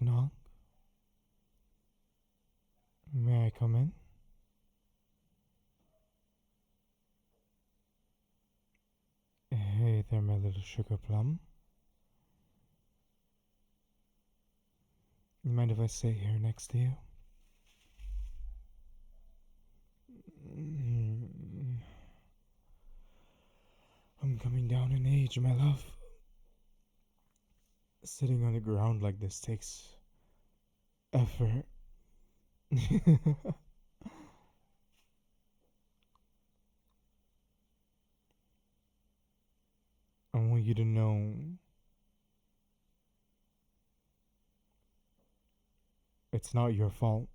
Knock knock. May I come in? Hey there, my little sugar plum. You mind if I sit here next to you? Mm, I'm coming down in age, my love. Sitting on the ground like this takes effort. I want you to know it's not your fault.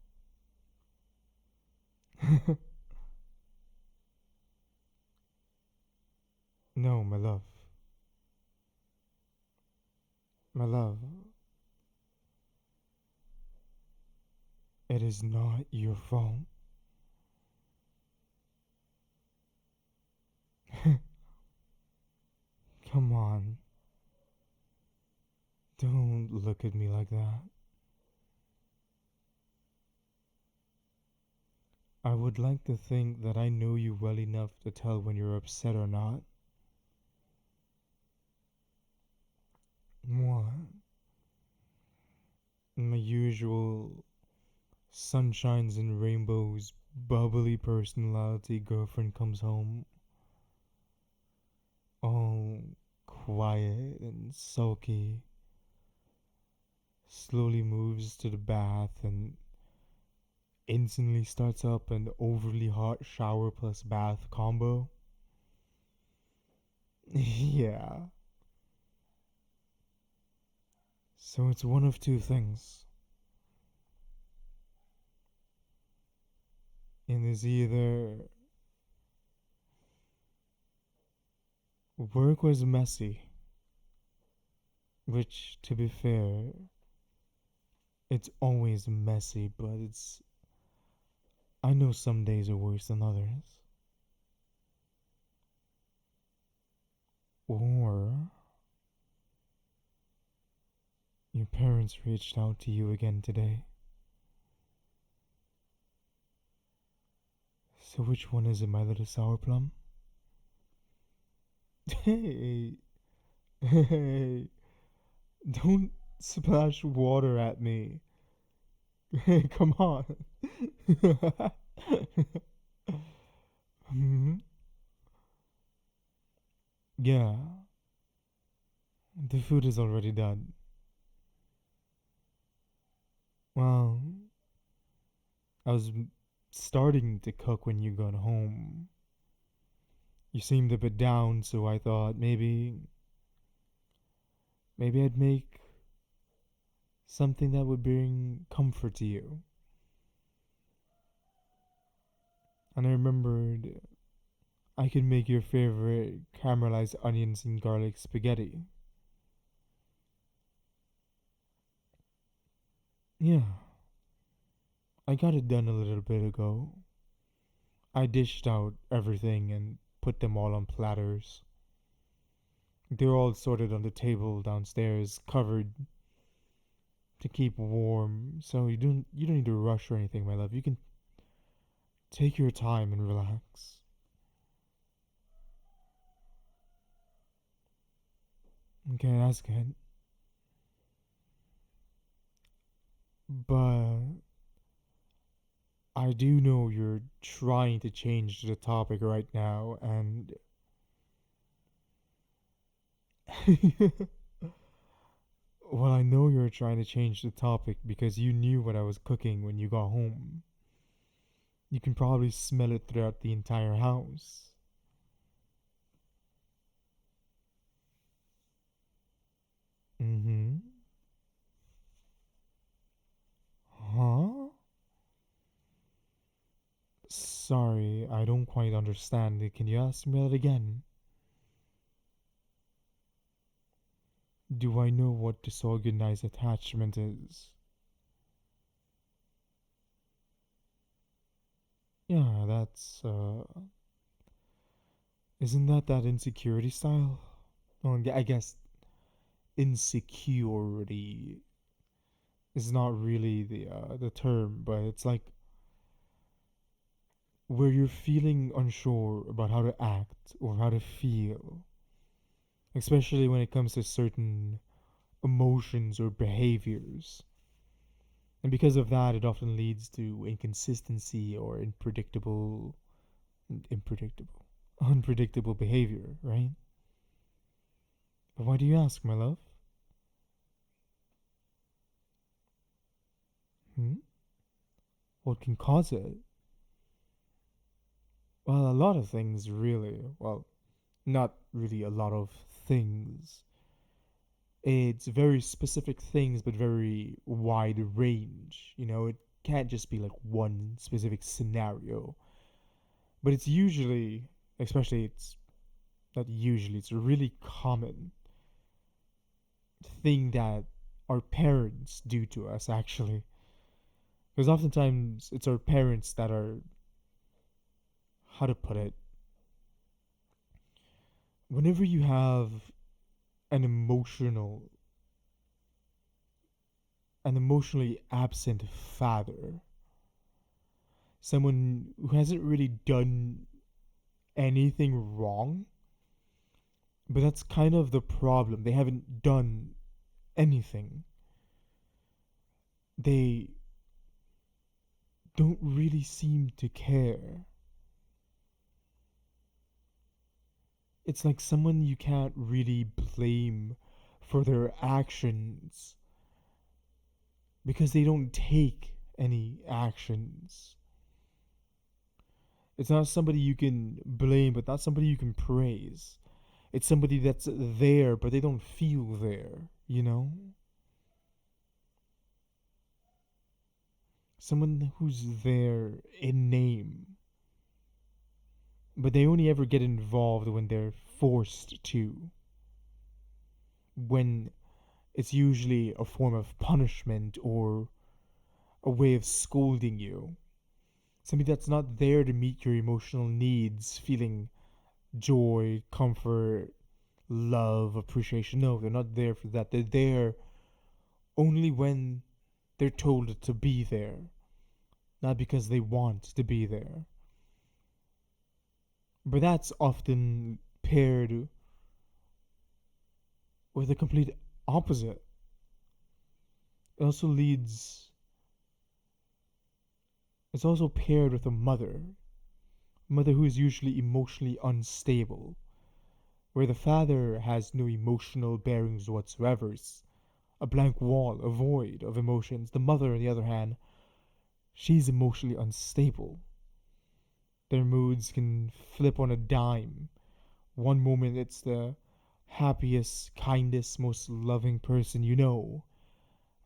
No, my love. My love, it is not your fault. Come on. Don't look at me like that. I would like to think that I know you well enough to tell when you're upset or not. What? My usual sunshines and rainbows, bubbly personality girlfriend comes home all quiet and sulky, slowly moves to the bath and instantly starts up an overly hot shower plus bath combo. Yeah. So it's one of two things. It is either work was messy, which, to be fair, it's always messy, but I know some days are worse than others. Or your parents reached out to you again today. So which one is it, my little sour plum? Hey, hey, don't splash water at me. Hey, come on. Mhm. Yeah, the food is already done. Well, I was starting to cook when you got home. You seemed a bit down, so I thought maybe I'd make something that would bring comfort to you. And I remembered I could make your favorite caramelized onions and garlic spaghetti. Yeah, I got it done a little bit ago. I dished out everything and put them all on platters. They're all sorted on the table downstairs, covered to keep warm. So you don't need to rush or anything, my love. You can take your time and relax. Okay, that's good. But I do know you're trying to change the topic right now, and well, I know you're trying to change the topic because you knew what I was cooking when you got home. You can probably smell it throughout the entire house. Mm-hmm. Huh? Sorry, I don't quite understand it. Can you ask me that again? Do I know what disorganized attachment is? Yeah, isn't that insecurity style? Oh, I guess insecurity is not really the term, but it's like where you're feeling unsure about how to act or how to feel, especially when it comes to certain emotions or behaviors. And because of that, it often leads to inconsistency or unpredictable, unpredictable behavior, right? But why do you ask, my love? Hmm? What can cause it? Well, a lot of things, really. Well, not really a lot of things. It's very specific things, but very wide range. It can't just be like one specific scenario. But it's usually, especially, it's not usually, it's a really common thing that our parents do to us, actually. Because oftentimes it's our parents that are, how to put it, whenever you have an emotional, an emotionally absent father, someone who hasn't really done anything wrong, but that's kind of the problem. They haven't done anything. They don't really seem to care. It's like someone you can't really blame for their actions because they don't take any actions. It's not somebody you can blame, but not somebody you can praise. It's somebody that's there, but they don't feel there. Someone who's there in name, but they only ever get involved when they're forced to. When it's usually a form of punishment or a way of scolding you. Somebody that's not there to meet your emotional needs, feeling joy, comfort, love, appreciation. No, they're not there for that. They're there only when they're told to be there, not because they want to be there. But that's often paired with the complete opposite. It also leads, it's also paired with a mother who is usually emotionally unstable, where the father has no emotional bearings whatsoever. It's a blank wall, a void of emotions. The mother, on the other hand, she's emotionally unstable. Their moods can flip on a dime. One moment it's the happiest, kindest, most loving person you know,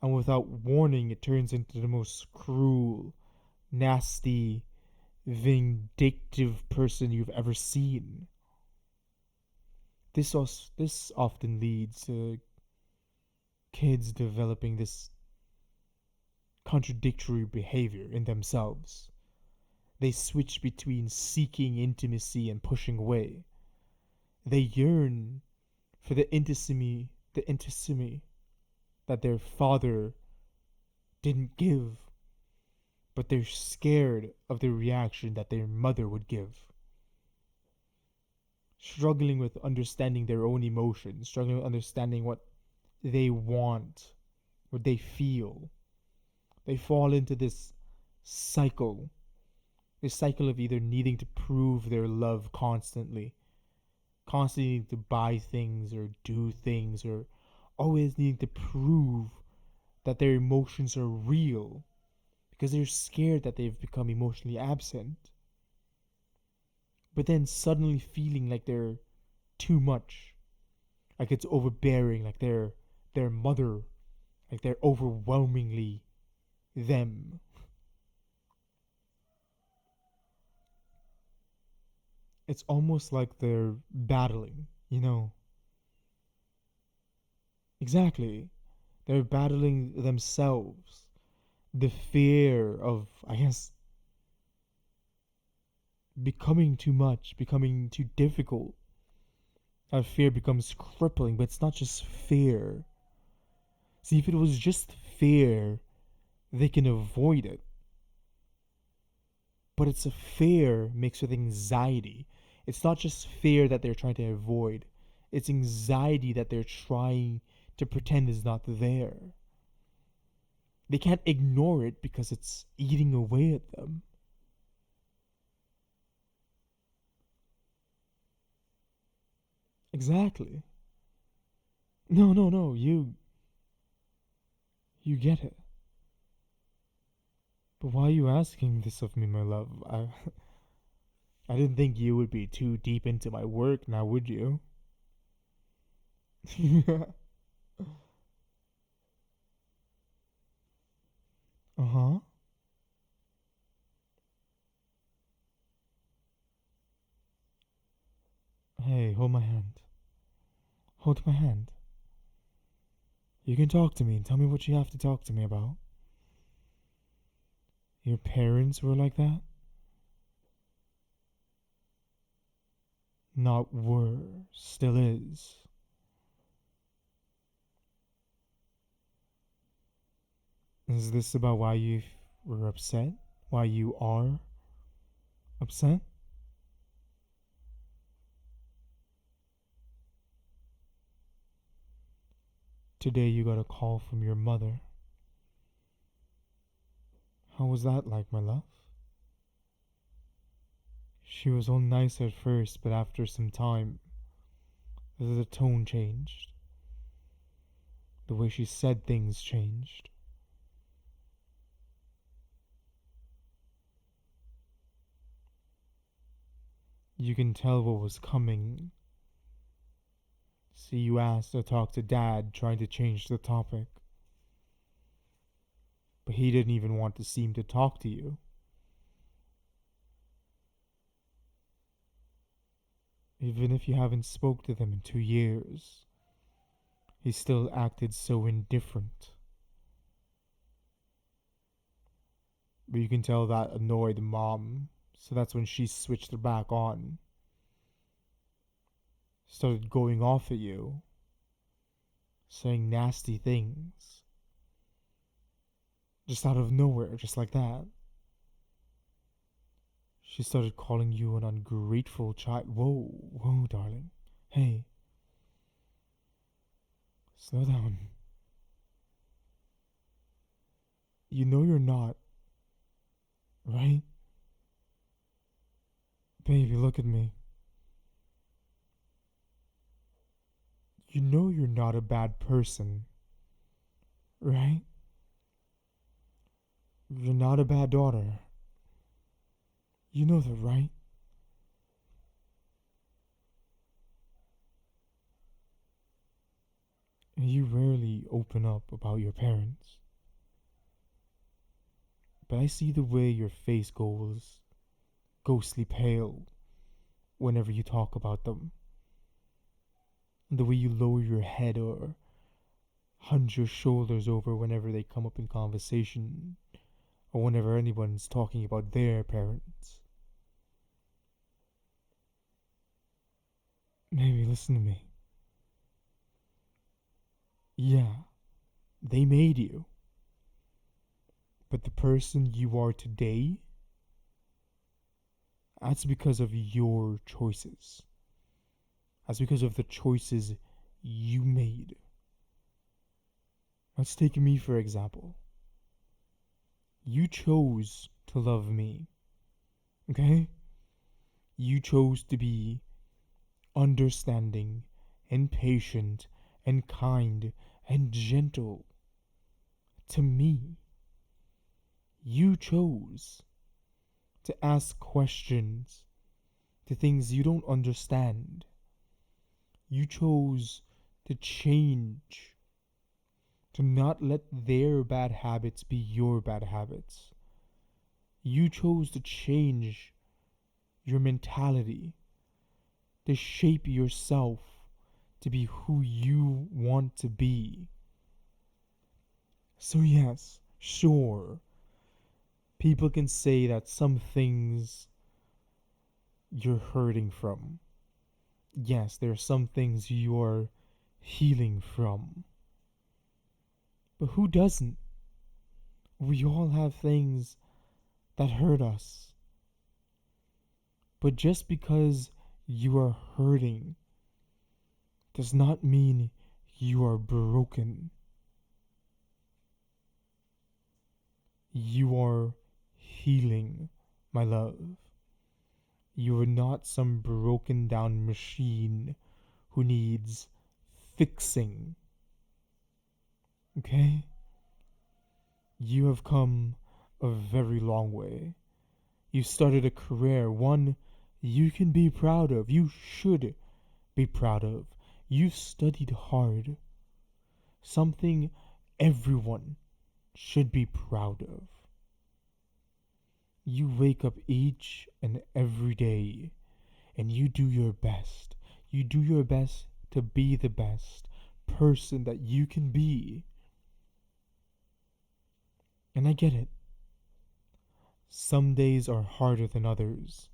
and without warning, it turns into the most cruel, nasty, vindictive person you've ever seen. This often leads to kids developing this contradictory behavior in themselves. They switch between seeking intimacy and pushing away. They yearn for the intimacy that their father didn't give, but they're scared of the reaction that their mother would give. Struggling with understanding their own emotions, struggling with understanding what they want, what they feel. They fall into cycle, this cycle of either needing to prove their love constantly needing to buy things or do things, or always needing to prove that their emotions are real because they're scared that they've become emotionally absent. But then suddenly feeling like they're too much, like it's overbearing, like they're their mother, like they're overwhelmingly them. It's almost like they're battling. Exactly. They're battling themselves. The fear of, I guess, becoming too much, becoming too difficult. That fear becomes crippling, but it's not just fear. See, if it was just fear they can avoid it, but it's a fear mixed with anxiety. It's not just fear that they're trying to avoid, it's anxiety that they're trying to pretend is not there. They can't ignore it because it's eating away at them. Exactly. No, no, no. You get it. But why are you asking this of me, my love? I didn't think you would be too deep into my work now, would you? Uh-huh. Hey, hold my hand. Hold my hand. You can talk to me and tell me what you have to talk to me about. Your parents were like that? Not were, still is. Is this about why you were upset? Why you are upset? Today you got a call from your mother. How was that like, my love? She was all nice at first, but after some time, the tone changed. The way she said things changed. You can tell what was coming. See, you asked to talk to Dad, trying to change the topic. But he didn't even want to seem to talk to you. Even if you haven't spoke to them in 2 years, he still acted so indifferent. But you can tell that annoyed Mom, so that's when she switched it back on. Started going off at you, saying nasty things. Just out of nowhere, just like that. She started calling you an ungrateful child. Whoa, whoa, darling. Hey, slow down. You know you're not, right? Baby, look at me. You know you're not a bad person, right? You're not a bad daughter. You know that, right? And you rarely open up about your parents. But I see the way your face goes ghostly pale whenever you talk about them. And the way you lower your head or hunch your shoulders over whenever they come up in conversation or whenever anyone's talking about their parents. Maybe listen to me. Yeah, they made you. But the person you are today, that's because of your choices. That's because of the choices you made. Let's take me for example. You chose to love me, okay? You chose to be understanding and patient and kind and gentle to me. You chose to ask questions to things you don't understand. You chose to change, to not let their bad habits be your bad habits. You chose to change your mentality, to shape yourself to be who you want to be. So, yes, sure, people can say that some things you're hurting from. Yes, there are some things you're healing from. But who doesn't? We all have things that hurt us. But just because you are hurting does not mean you are broken. You are healing, my love. You are not some broken down machine who needs fixing. Okay? You have come a very long way. You started a career, one you can be proud of. You should be proud of. You studied hard, something everyone should be proud of. You wake up each and every day and you do your best. You do your best to be the best person that you can be. And I get it. Some days are harder than others.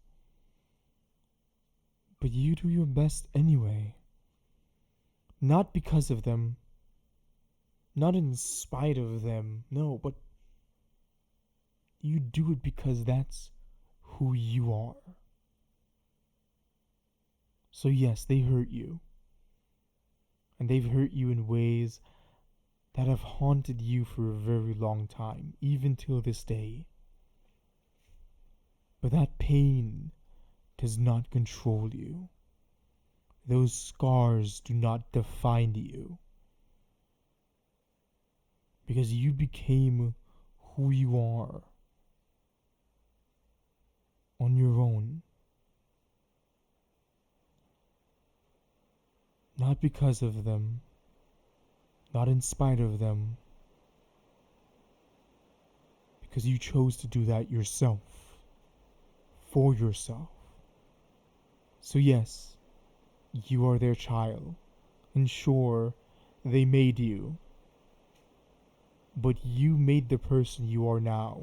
But you do your best anyway. Not because of them, not in spite of them, no, but you do it because that's who you are. So, yes, they hurt you. And they've hurt you in ways that have haunted you for a very long time, even till this day. But that pain does not control you. Those scars do not define you. Because you became who you are on your own. Not because of them, not in spite of them, because you chose to do that yourself, for yourself. So, yes, you are their child, and sure, they made you, but you made the person you are now.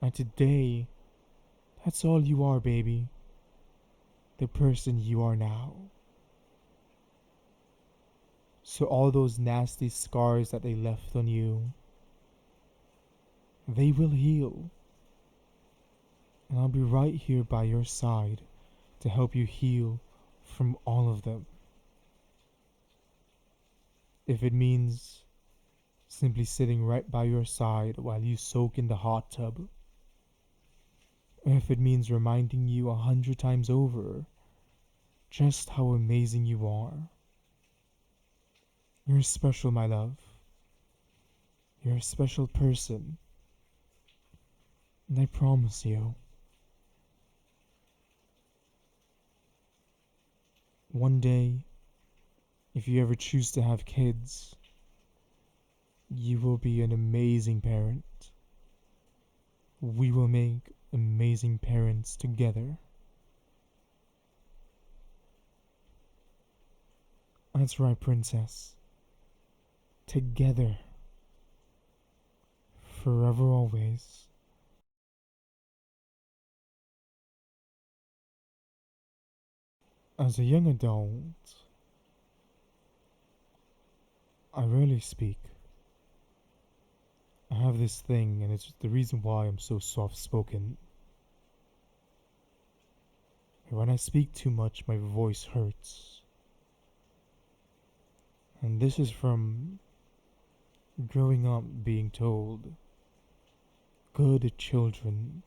And today, that's all you are, baby. The person you are now. So all those nasty scars that they left on you, they will heal. And I'll be right here by your side to help you heal from all of them. If it means simply sitting right by your side while you soak in the hot tub, or if it means reminding you 100 times over just how amazing you are. You're special, my love. You're a special person. And I promise you, one day, if you ever choose to have kids, you will be an amazing parent. We will make amazing parents together. That's right, princess. Together. Forever always. As a young adult, I rarely speak. I have this thing, and it's the reason why I'm so soft spoken. When I speak too much, my voice hurts. And this is from growing up being told good children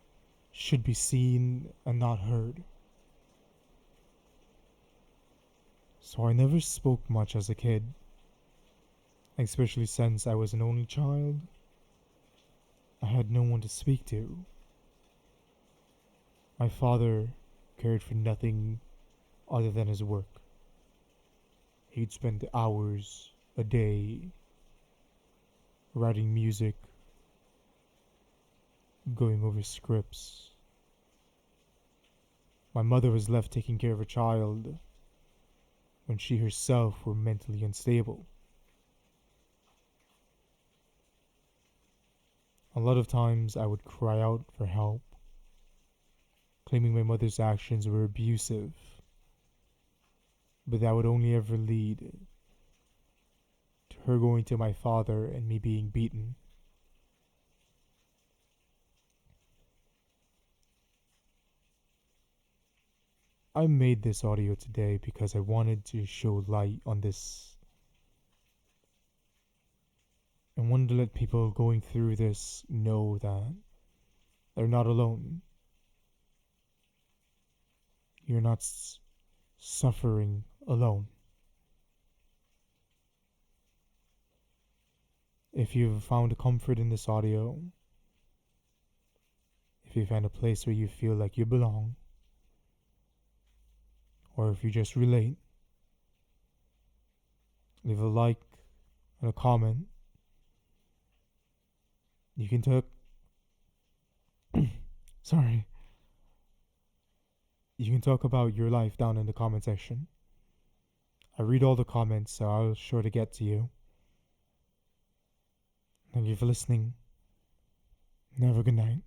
should be seen and not heard. So I never spoke much as a kid, especially since I was an only child. I had no one to speak to. My father cared for nothing other than his work. He'd spend hours a day writing music, going over scripts. My mother was left taking care of a child when she herself were mentally unstable. A lot of times I would cry out for help, claiming my mother's actions were abusive, but that would only ever lead to her going to my father and me being beaten. I made this audio today because I wanted to show light on this. I wanted to let people going through this know that they're not alone. You're not suffering alone. If you've found comfort in this audio, if you find a place where you feel like you belong, or if you just relate, leave a like and a comment. You can talk. Sorry. You can talk about your life down in the comment section. I read all the comments, so I'll sure to get to you. Thank you for listening. And have a good night.